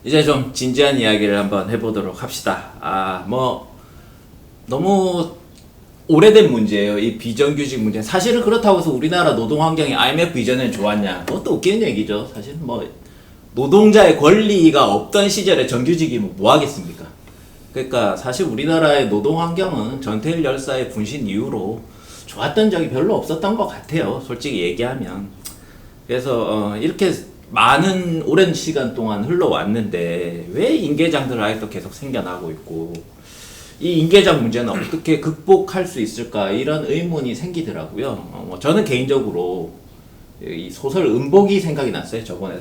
이제 좀 진지한 이야기를 한번 해보도록 합시다. 너무 오래된 문제예요. 이 비정규직 문제. 사실은 그렇다고 해서 우리나라 노동 환경이 IMF 이전에는 좋았냐? 그것도 웃기는 얘기죠. 사실 노동자의 권리가 없던 시절에 정규직이면 뭐 하겠습니까? 그러니까 사실 우리나라의 노동 환경은 전태일 열사의 분신 이후로 좋았던 적이 별로 없었던 것 같아요. 솔직히 얘기하면. 그래서 이렇게 많은 오랜 시간 동안 흘러왔는데 왜 인계장들 아직도 계속 생겨나고 있고 이 인계장 문제는 어떻게 극복할 수 있을까 이런 의문이 생기더라고요. 저는 개인적으로 이 소설 음복이 생각이 났어요. 저번에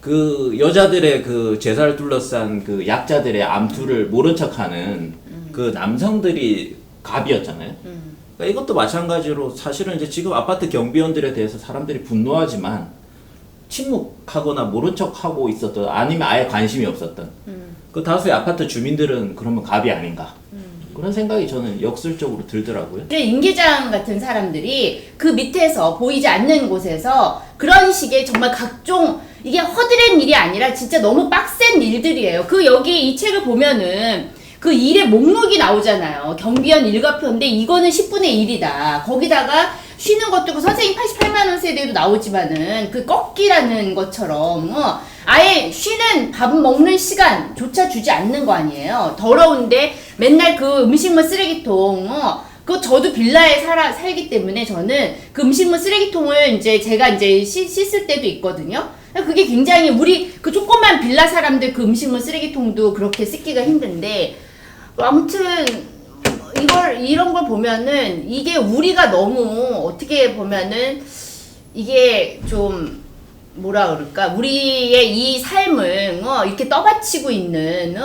그 여자들의 그 제사를 둘러싼 그 약자들의 암투를 모른 척하는 그 남성들이 갑이었잖아요. 그러니까 이것도 마찬가지로 사실은 이제 지금 아파트 경비원들에 대해서 사람들이 분노하지만 침묵하거나 모른 척하고 있었던 아니면 아예 관심이 없었던 그 다수의 아파트 주민들은 그러면 갑이 아닌가 그런 생각이 저는 역설적으로 들더라고요. 인계장 같은 사람들이 그 밑에서 보이지 않는 곳에서 그런 식의 정말 각종 이게 허드렛 일이 아니라 진짜 너무 빡센 일들이에요. 여기 이 책을 보면은 그 일의 목록이 나오잖아요. 경비원 일과표인데 이거는 10분의 1이다. 거기다가 쉬는 것도 그 선생님 88만원 세대도 나오지만은 그 꺾기라는 것처럼 아예 쉬는 밥 먹는 시간조차 주지 않는 거 아니에요. 더러운데 맨날 그 음식물 쓰레기통 저도 빌라에 살기 때문에 저는 그 음식물 쓰레기통을 제가 씻을 때도 있거든요. 그게 굉장히 우리 그 조그만 빌라 사람들 그 음식물 쓰레기통도 그렇게 씻기가 힘든데 아무튼 이런 걸 보면은 이게 우리가 너무 어떻게 보면은 이게 좀 뭐라 그럴까 우리의 이 삶을 이렇게 떠받치고 있는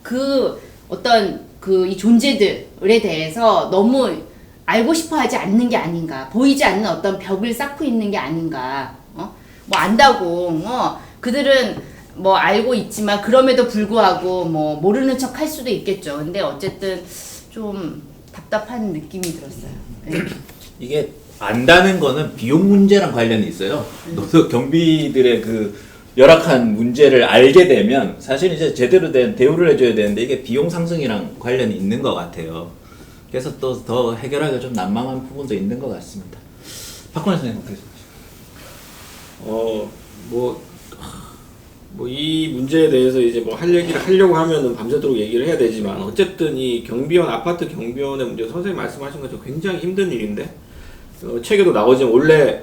그 어떤 이 존재들에 대해서 너무 알고 싶어 하지 않는 게 아닌가 보이지 않는 어떤 벽을 쌓고 있는 게 아닌가 안다고 그들은 알고 있지만 그럼에도 불구하고 모르는 척 할 수도 있겠죠. 근데 어쨌든 좀 답답한 느낌이 들었어요. 네. 이게 안다는 거는 비용 문제랑 관련이 있어요. 노동 경비들의 그 열악한 문제를 알게 되면 사실 이제 제대로 된 대우를 해줘야 되는데 이게 비용 상승이랑 관련이 있는 것 같아요. 그래서 또 더 해결하기가 좀 난망한 부분도 있는 것 같습니다. 박근혜 선생님 어떻게 이 문제에 대해서 이제 할 얘기를 하려고 하면은 밤새도록 얘기를 해야 되지만 어쨌든 이 경비원 아파트 경비원의 문제 선생님 말씀하신 것처럼 굉장히 힘든 일인데 책에도 나오지만 원래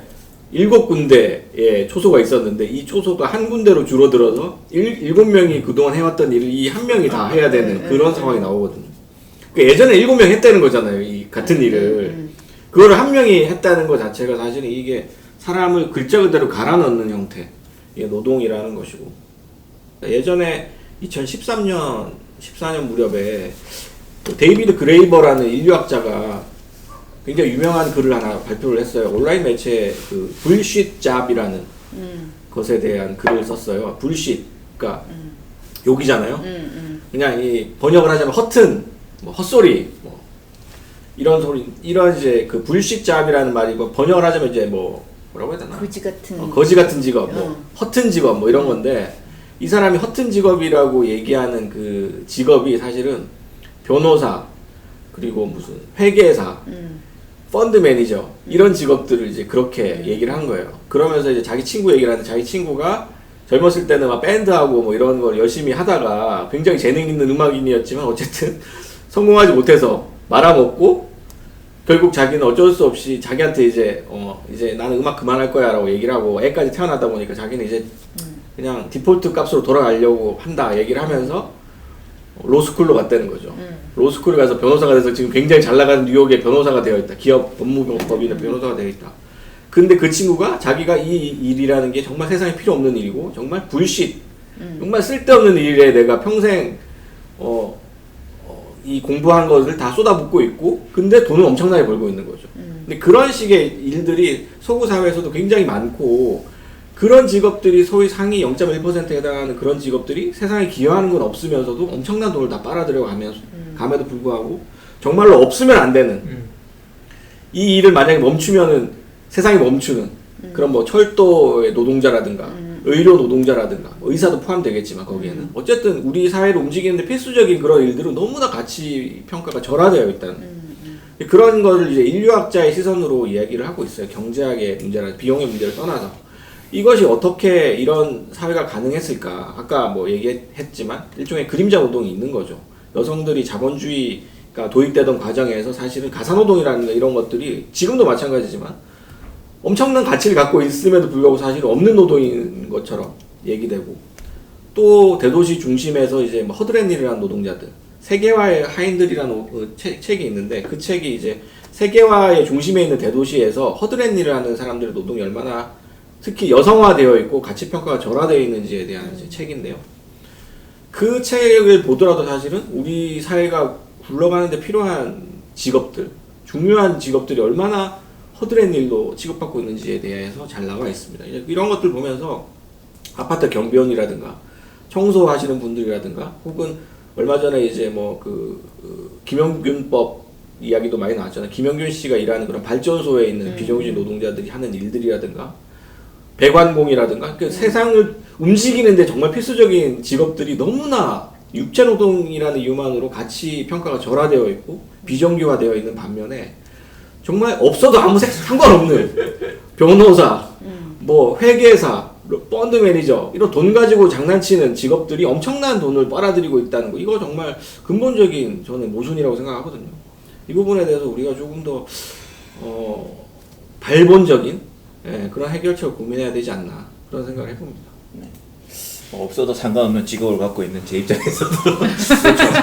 7군데에 초소가 있었는데 이 초소가 한 군데로 줄어들어서 7명이 그동안 해왔던 일을 이 한 명이 다 해야 되는 그런 상황이 나오거든요. 예전에 7명 했다는 거잖아요. 이 같은 일을. 그거를 한 명이 했다는 것 자체가 사실은 이게 사람을 글자 그대로 갈아 넣는 형태의 노동이라는 것이고 예전에 2013년, 14년 무렵에 데이비드 그레이버라는 인류학자가 굉장히 유명한 글을 하나 발표를 했어요. 온라인 매체에 그 불쉿 잡이라는 것에 대한 글을 썼어요. 불쉿, 그러니까 욕이잖아요. 그냥 이 번역을 하자면 허튼, 헛소리, 이런 소리, 이런 이제 그 불쉿 잡이라는 말이 번역을 하자면 이제 뭐라고 해야 되나? 거지 같은 직업, 허튼 직업, 이런 건데, 이 사람이 허튼 직업이라고 얘기하는 그 직업이 사실은 변호사, 그리고 무슨 회계사, 펀드 매니저, 이런 직업들을 이제 그렇게 얘기를 한 거예요. 그러면서 이제 자기 친구 얘기를 하는데 자기 친구가 젊었을 때는 막 밴드하고 이런 걸 열심히 하다가 굉장히 재능 있는 음악인이었지만 어쨌든 성공하지 못해서 말아먹고 결국 자기는 어쩔 수 없이 자기한테 이제 나는 음악 그만할 거야 라고 얘기를 하고 애까지 태어나다 보니까 자기는 이제 그냥 디폴트 값으로 돌아가려고 한다 얘기를 하면서 로스쿨로 갔다는 거죠. 로스쿨에 가서 변호사가 돼서 지금 굉장히 잘 나가는 뉴욕의 변호사가 되어 있다. 기업 법무법인의 변호사가 되어 있다. 근데 그 친구가 자기가 이 일이라는 게 정말 세상에 필요 없는 일이고 정말 불쉿, 정말 쓸데없는 일에 내가 평생 이 공부한 것을 다 쏟아붓고 있고 근데 돈을 엄청나게 벌고 있는 거죠. 근데 그런 식의 일들이 서구 사회에서도 굉장히 많고 그런 직업들이 소위 상위 0.1%에 해당하는 그런 직업들이 세상에 기여하는 건 없으면서도 엄청난 돈을 다 빨아들여 감에도 불구하고 정말로 없으면 안 되는 이 일을 만약에 멈추면은 세상이 멈추는 그런 철도의 노동자라든가 의료 노동자라든가 뭐 의사도 포함되겠지만 거기에는 어쨌든 우리 사회를 움직이는데 필수적인 그런 일들은 너무나 가치 평가가 절하되어 있다는 그런 거를 이제 인류학자의 시선으로 이야기를 하고 있어요. 경제학의 문제나 비용의 문제를 떠나서 이것이 어떻게 이런 사회가 가능했을까? 아까 뭐 얘기했지만 일종의 그림자 노동이 있는 거죠. 여성들이 자본주의가 도입되던 과정에서 사실은 가사노동이라는 이런 것들이 지금도 마찬가지지만 엄청난 가치를 갖고 있음에도 불구하고 사실 없는 노동인 것처럼 얘기되고 또 대도시 중심에서 이제 뭐 허드렛일을 한 노동자들 세계화의 하인들이라는 책이 있는데 그 책이 이제 세계화의 중심에 있는 대도시에서 허드렛일을 하는 사람들의 노동이 얼마나 특히 여성화되어 있고 가치평가가 절하되어 있는지에 대한 이제 책인데요. 그 책을 보더라도 사실은 우리 사회가 굴러가는데 필요한 직업들, 중요한 직업들이 얼마나 허드렛일로 취급받고 있는지에 대해서 잘 나와 있습니다. 이런 것들 보면서 아파트 경비원이라든가 청소하시는 분들이라든가 혹은 얼마 전에 이제 뭐 김영균법 이야기도 많이 나왔잖아요. 김영균 씨가 일하는 그런 발전소에 있는 비정규직 노동자들이 하는 일들이라든가 배관공이라든가 세상을 움직이는데 정말 필수적인 직업들이 너무나 육체노동이라는 이유만으로 가치 평가가 절하되어 있고 비정규화되어 있는 반면에 정말 없어도 아무 상관없는 변호사, 뭐 회계사, 펀드 매니저 이런 돈 가지고 장난치는 직업들이 엄청난 돈을 빨아들이고 있다는 거 이거 정말 근본적인 저는 모순이라고 생각하거든요. 이 부분에 대해서 우리가 조금 더 발본적인 그런 해결책을 고민해야 되지 않나 그런 생각을 해봅니다. 네. 없어도 상관없는 직업을 갖고 있는 제 입장에서도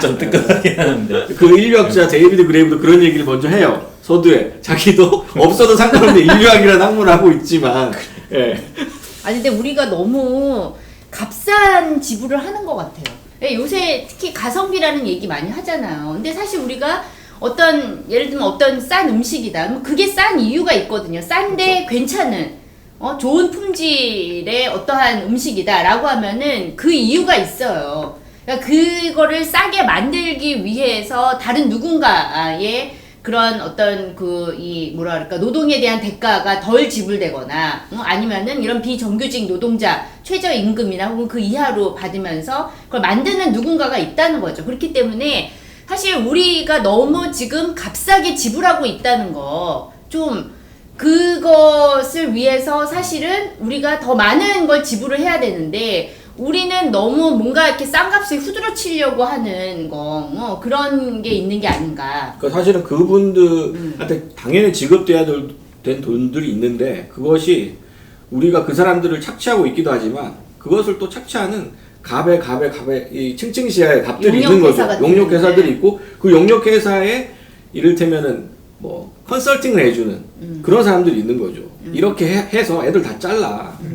좀 뜨끔하긴 하는데 그 인류학자 데이비드 그레이브도 그런 얘기를 먼저 해요. 서두에 자기도 없어도 상관없는 인류학이라는 학문을 하고 있지만 아니 근데 우리가 너무 값싼 지불을 하는 것 같아요. 요새 특히 가성비라는 얘기 많이 하잖아요. 근데 사실 우리가 예를 들면 어떤 싼 음식이다. 그럼 그게 싼 이유가 있거든요. 싼데 괜찮은 좋은 품질의 어떠한 음식이다라고 하면은 그 이유가 있어요. 그러니까 그거를 싸게 만들기 위해서 다른 누군가의 그런 어떤 노동에 대한 대가가 덜 지불되거나 아니면은 이런 비정규직 노동자 최저임금이나 혹은 그 이하로 받으면서 그걸 만드는 누군가가 있다는 거죠. 그렇기 때문에 사실 우리가 너무 지금 값싸게 지불하고 있다는 거 그것을 위해서 사실은 우리가 더 많은 걸 지불을 해야 되는데 우리는 너무 뭔가 이렇게 싼 값에 후드러치려고 하는 그런 게 있는 게 아닌가. 그러니까 사실은 그분들한테 당연히 지급돼야 된 돈들이 있는데 그것이 우리가 그 사람들을 착취하고 있기도 하지만 그것을 또 착취하는 갑의 이 층층시야의 갑들이 있는 거죠. 용역회사들이 있고 그 용역회사에 이를테면은 뭐 컨설팅을 해주는 그런 사람들이 있는 거죠. 이렇게 해서 애들 다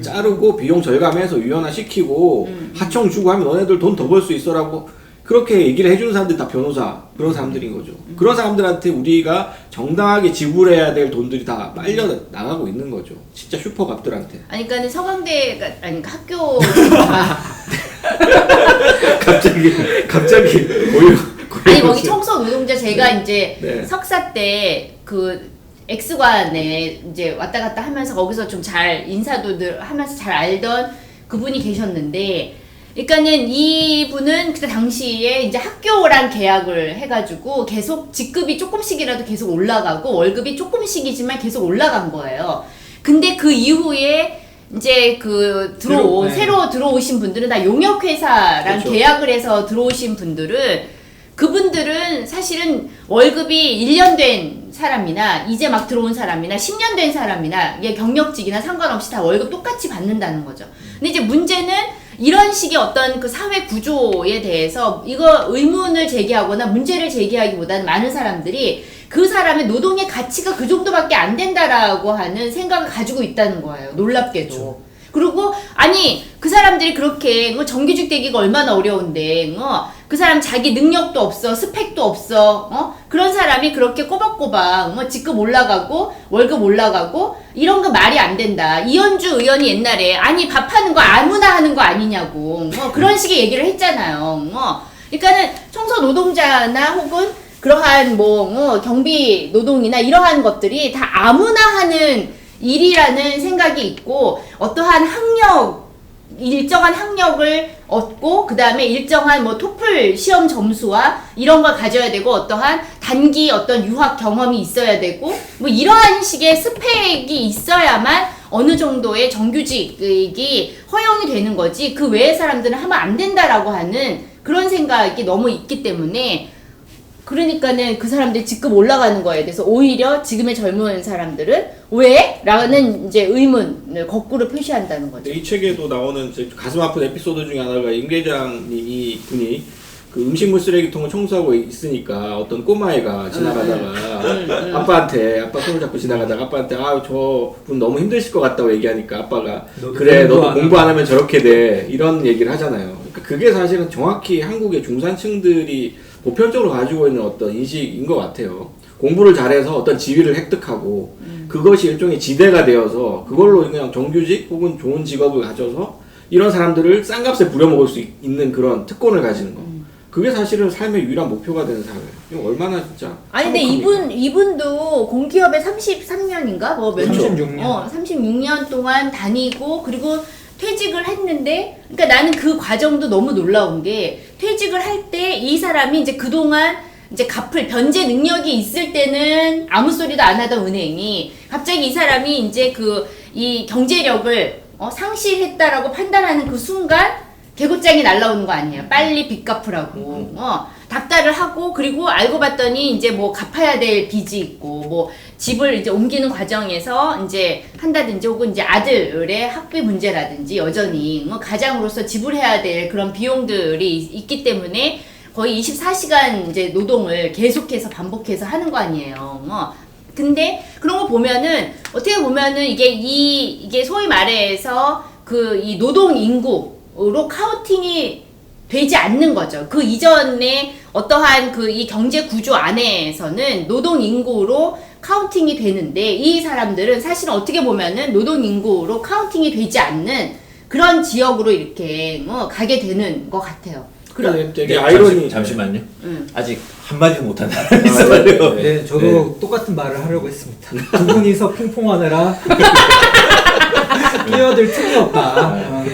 자르고 비용 절감해서 유연화시키고 하청 주고 하면 너네들 돈 더 벌 수 있어라고 그렇게 얘기를 해주는 사람들이 다 변호사 그런 사람들인 거죠. 그런 사람들한테 우리가 정당하게 지불해야 될 돈들이 다 빨려 나가고 있는 거죠. 진짜 슈퍼갑들한테. 아니 그러니까 서강대가 학교 갑자기 고유 아니 거기 청소 노동자 제가 이제 네. 석사 때 X관에 이제 왔다 갔다 하면서 거기서 좀 잘 인사도들 하면서 잘 알던 그분이 계셨는데, 그러니까는 이분은 그때 당시에 이제 학교랑 계약을 해가지고 계속 직급이 조금씩이라도 계속 올라가고 월급이 조금씩이지만 계속 올라간 거예요. 근데 그 이후에 이제 새로 들어오신 분들은 다 용역회사랑 그렇죠. 계약을 해서 들어오신 그분들은 사실은 월급이 1년 된 사람이나 이제 막 들어온 사람이나 10년 된 사람이나 경력직이나 상관없이 다 월급 똑같이 받는다는 거죠. 근데 이제 문제는 이런 식의 어떤 그 사회 구조에 대해서 이거 의문을 제기하거나 문제를 제기하기보다는 많은 사람들이 그 사람의 노동의 가치가 그 정도밖에 안 된다라고 하는 생각을 가지고 있다는 거예요. 놀랍게도. 그렇죠. 그리고 아니 그 사람들이 그렇게 정규직 되기가 얼마나 어려운데 그 사람 자기 능력도 없어 스펙도 없어 그런 사람이 그렇게 꼬박꼬박 직급 올라가고 월급 올라가고 이런 거 말이 안 된다. 이현주 의원이 옛날에 아니 밥하는 거 아무나 하는 거 아니냐고 그런 식의 얘기를 했잖아요. 그러니까는 청소 노동자나 혹은 그러한 경비 노동이나 이러한 것들이 다 아무나 하는 일이라는 생각이 있고 어떠한 학력 일정한 학력을 얻고 그 다음에 일정한 뭐 토플 시험 점수와 이런 걸 가져야 되고 어떠한 단기 어떤 유학 경험이 있어야 되고 뭐 이러한 식의 스펙이 있어야만 어느 정도의 정규직이 허용이 되는 거지 그 외의 사람들은 하면 안 된다라고 하는 그런 생각이 너무 있기 때문에 그러니까는 그 사람들이 직급 올라가는 거에 대해서 오히려 지금의 젊은 사람들은 왜? 라는 이제 의문을 거꾸로 표시한다는 거죠. 이 책에도 나오는 가슴 아픈 에피소드 중에 하나가 임 계장이 분이 그 음식물 쓰레기통을 청소하고 있으니까 어떤 꼬마애가 지나가다가 아빠 손을 잡고 지나가다가 아빠한테 아 저 분 너무 힘드실 것 같다고 얘기하니까 아빠가 그래 너도 공부 안 하면 저렇게 돼 이런 얘기를 하잖아요. 그러니까 그게 사실은 정확히 한국의 중산층들이 보편적으로 가지고 있는 어떤 인식인 것 같아요. 공부를 잘해서 어떤 지위를 획득하고 그것이 일종의 지대가 되어서 그걸로 그냥 정규직 혹은 좋은 직업을 가져서 이런 사람들을 싼 값에 부려먹을 수 있는 그런 특권을 가지는 거. 그게 사실은 삶의 유일한 목표가 되는 사회예요. 이거 얼마나 진짜. 아니 근데 이분도 공기업에 33년인가 뭐 몇 년? 36년. 36년 동안 다니고 그리고 퇴직을 했는데 그러니까 나는 그 과정도 너무 놀라운 게 퇴직을 할 때 이 사람이 이제 그동안 이제 갚을 변제 능력이 있을 때는 아무 소리도 안 하던 은행이 갑자기 이 사람이 이제 그 이 경제력을 상실했다라고 판단하는 그 순간 개고장이 날라오는 거 아니에요. 빨리 빚 갚으라고. 닥달을 하고 그리고 알고 봤더니 이제 뭐 갚아야 될 빚이 있고 뭐 집을 이제 옮기는 과정에서 이제 한다든지 혹은 이제 아들의 학비 문제라든지 여전히 가장으로서 지불해야 될 그런 비용들이 있기 때문에 거의 24시간 이제 노동을 계속해서 반복해서 하는 거 아니에요. 근데 그런 거 보면은 어떻게 보면은 이게 소위 말해서 그 이 노동 인구로 카운팅이 되지 않는 거죠. 그 이전에 어떠한 그 이 경제 구조 안에서는 노동 인구로 카운팅이 되는데 이 사람들은 사실은 어떻게 보면은 노동 인구로 카운팅이 되지 않는 그런 지역으로 이렇게 가게 되는 것 같아요. 그럼 되게 아이러니. 잠시만요. 응. 아직 한마디도 못한 사람이 있어요. 네, 저도 똑같은 말을 하려고 했습니다. 두 분이서 핑퐁하느라 끼어들 틈이 없다.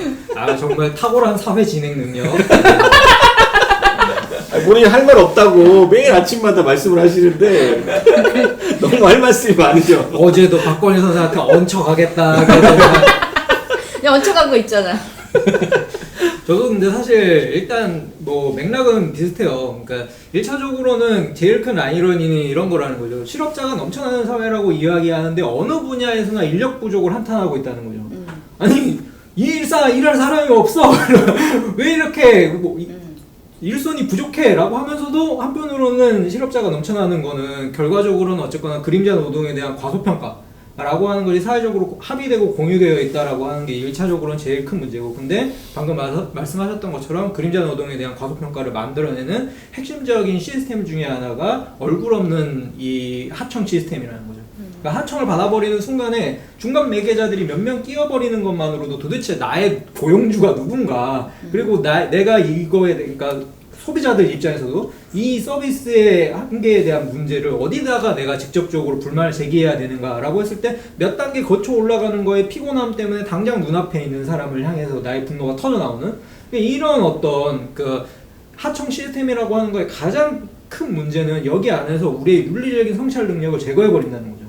정말 탁월한 사회 진행 능력. 본인이 할 말 없다고 매일 아침마다 말씀을 하시는데 너무 할 말씀이 많으죠. 어제도 박건희 선생한테 얹혀가겠다. 그냥 얹혀간 거 있잖아. 저도 근데 사실 일단 뭐 맥락은 비슷해요. 그러니까 1차적으로는 제일 큰 아이러니는 이런 거라는 거죠. 실업자가 넘쳐나는 사회라고 이야기하는데 어느 분야에서나 인력 부족을 한탄하고 있다는 거죠. 아니 일할 사람이 없어. 왜 이렇게 뭐 일손이 부족해 라고 하면서도 한편으로는 실업자가 넘쳐나는 거는 결과적으로는 어쨌거나 그림자 노동에 대한 과소평가 라고 하는 것이 사회적으로 합의되고 공유되어 있다라고 하는 게 1차적으로는 제일 큰 문제고, 근데 방금 말씀하셨던 것처럼 그림자 노동에 대한 과소평가를 만들어내는 핵심적인 시스템 중에 하나가 얼굴 없는 이 하청 시스템이라는 거죠. 그러니까 하청을 받아버리는 순간에 중간 매개자들이 몇 명 끼어버리는 것만으로도 도대체 나의 고용주가 누군가, 그리고 내가 이거에 그러니까 소비자들 입장에서도 이 서비스의 한계에 대한 문제를 어디다가 내가 직접적으로 불만을 제기해야 되는가라고 했을 때 몇 단계 거쳐 올라가는 거에 피곤함 때문에 당장 눈앞에 있는 사람을 향해서 나의 분노가 터져나오는 이런 어떤 그 하청 시스템이라고 하는 거의 가장 큰 문제는 여기 안에서 우리의 윤리적인 성찰 능력을 제거해버린다는 거죠.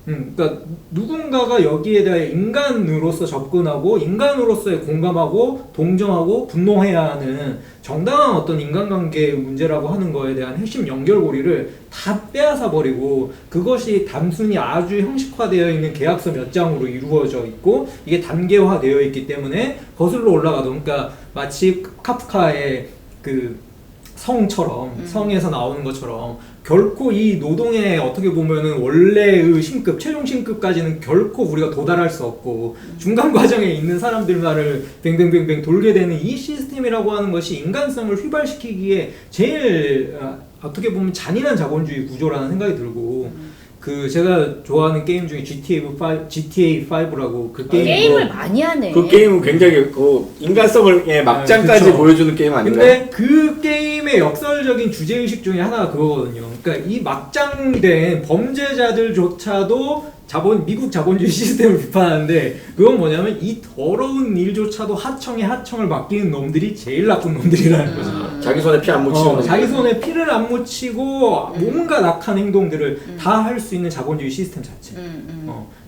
그러니까 누군가가 여기에 대해 인간으로서 접근하고 인간으로서의 공감하고 동정하고 분노해야 하는 정당한 어떤 인간관계의 문제라고 하는 거에 대한 핵심 연결고리를 다 빼앗아 버리고, 그것이 단순히 아주 형식화되어 있는 계약서 몇 장으로 이루어져 있고 이게 단계화되어 있기 때문에 거슬러 올라가도, 그러니까 마치 카프카의 그 성처럼 성에서 나오는 것처럼 결코 이 노동의 어떻게 보면은 원래의 신급, 최종 신급까지는 결코 우리가 도달할 수 없고 중간 과정에 있는 사람들만을 뱅뱅뱅뱅 돌게 되는 이 시스템이라고 하는 것이 인간성을 휘발시키기에 제일 어떻게 보면 잔인한 자본주의 구조라는 생각이 들고, 그 제가 좋아하는 게임 중에 GTA5라고 그 게임을 많이 하네. 그 게임은 굉장히 그 인간성을 막장까지 그쵸. 보여주는 게임 아닌가요? 근데 그 게임의 역설적인 주제의식 중에 하나가 그거거든요. 그러니까 이 막장된 범죄자들조차도 미국 자본주의 시스템을 비판하는데 그건 뭐냐면 이 더러운 일조차도 하청에 하청을 맡기는 놈들이 제일 나쁜 놈들이라는 거죠. 자기 손에 피 안 묻히는 자기 손에 피를 안 묻히고 뭔가 악한 행동들을 다 할 수 있는 자본주의 시스템 자체.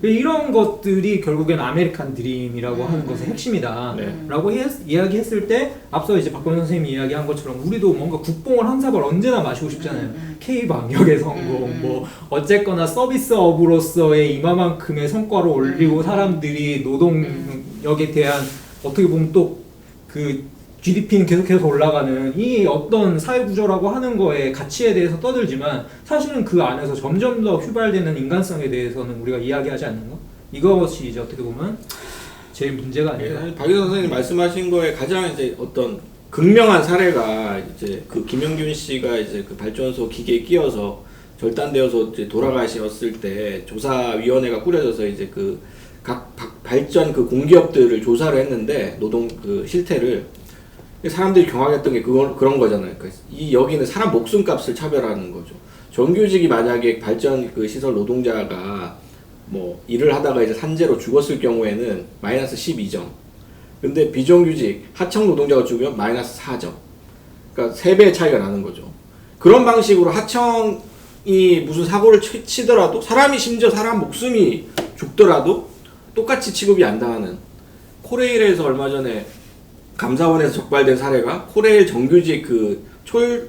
이런 것들이 결국엔 아메리칸 드림이라고 하는 것의 핵심이다. 네. 라고 이야기했을 때 앞서 이제 박건희 선생님이 이야기한 것처럼 우리도 뭔가 국뽕을 한 사발 언제나 마시고 싶잖아요. K방역의 성공, 뭐 어쨌거나 서비스업으로서의 이만큼의 성과를 올리고 사람들이 노동력에 대한 어떻게 보면 또 그 GDP는 계속해서 올라가는 이 어떤 사회구조라고 하는 거에 가치에 대해서 떠들지만 사실은 그 안에서 점점 더 휘발되는 인간성에 대해서는 우리가 이야기하지 않는 거? 이것이 이제 어떻게 보면 제일 문제가 아닐까. 박유 선생님 말씀하신 거에 가장 이제 어떤 극명한 사례가 이제 그 김영균 씨가 이제 그 발전소 기계에 끼어서 절단되어서 이제 돌아가셨을 때 조사위원회가 꾸려져서 이제 그 각 발전 그 공기업들을 조사를 했는데 노동 그 실태를 사람들이 경악했던 게 그런 거잖아요. 그러니까 여기는 사람 목숨값을 차별하는 거죠. 정규직이 만약에 발전 그 시설 노동자가 뭐 일을 하다가 이제 산재로 죽었을 경우에는 마이너스 12점. 근데 비정규직 하청 노동자가 죽으면 마이너스 4점. 그러니까 3배의 차이가 나는 거죠. 그런 방식으로 하청이 무슨 사고를 치더라도 심지어 사람 목숨이 죽더라도 똑같이 취급이 안 당하는 코레일에서 얼마 전에 감사원에서 적발된 사례가 코레일 정규직 그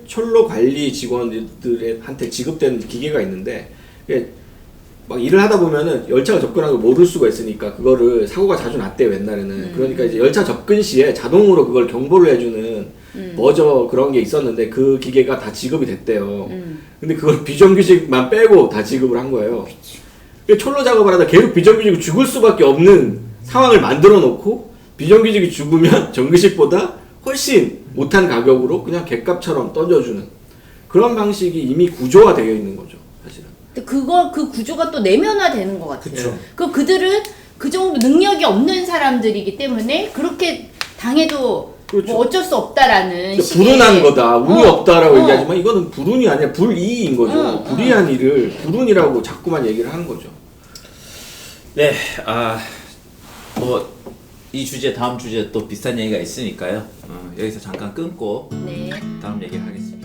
철로 관리 직원들한테 지급된 기계가 있는데 막 일을 하다 보면은 열차가 접근하고 모를 수가 있으니까 그거를 사고가 자주 났대요 옛날에는. 그러니까 이제 열차 접근 시에 자동으로 그걸 경보를 해주는 머저 그런 게 있었는데 그 기계가 다 지급이 됐대요. 근데 그걸 비정규직만 빼고 다 지급을 한 거예요. 철로 작업을 하다 계속 비정규직이 죽을 수밖에 없는 상황을 만들어 놓고 비정규직이 죽으면 정규직보다 훨씬 못한 가격으로 그냥 객값처럼 던져주는 그런 방식이 이미 구조화되어 있는 거죠, 사실은. 그 구조가 또 내면화되는 것 같아요. 그쵸. 그들은 그 정도 능력이 없는 사람들이기 때문에 그렇게 당해도 그렇죠. 뭐 어쩔 수 없다라는 식의 불운한 거다, 운이 없다라고 어. 얘기하지만 이거는 불운이 아니라 불이익인 거죠. 불이한 일을 불운이라고 자꾸만 얘기를 하는 거죠. 네, 뭐 이 주제 다음 주제 또 비슷한 얘기가 있으니까요. 여기서 잠깐 끊고 네. 다음 얘기를 하겠습니다.